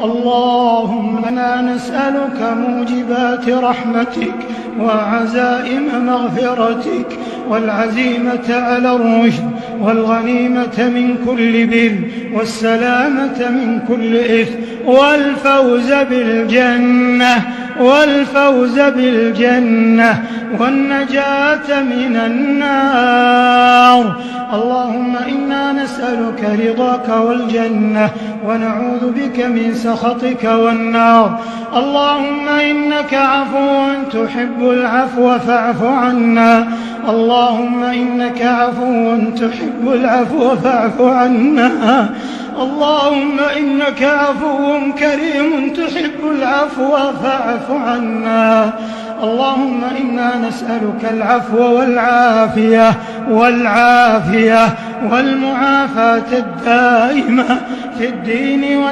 اللهم إنا نسألك موجبات رحمتك وعزائم مغفرتك والعزيمة على الرشد والغنيمة من كل بر والسلامة من كل إثم والفوز بالجنة والنجاة من النار. اللهم إنا نسألك رضاك والجنة ونعوذ بك من سخطك والنار. اللهم إنك عفو تحب العفو فاعف عنا. اللهم إنك عفو تحب العفو فاعف عنا. اللهم إنك عفو كريم تحب العفو فاعف عنا. اللهم إنا نسألك العفو والعافية والمعافاة الدائمة في الدين والدين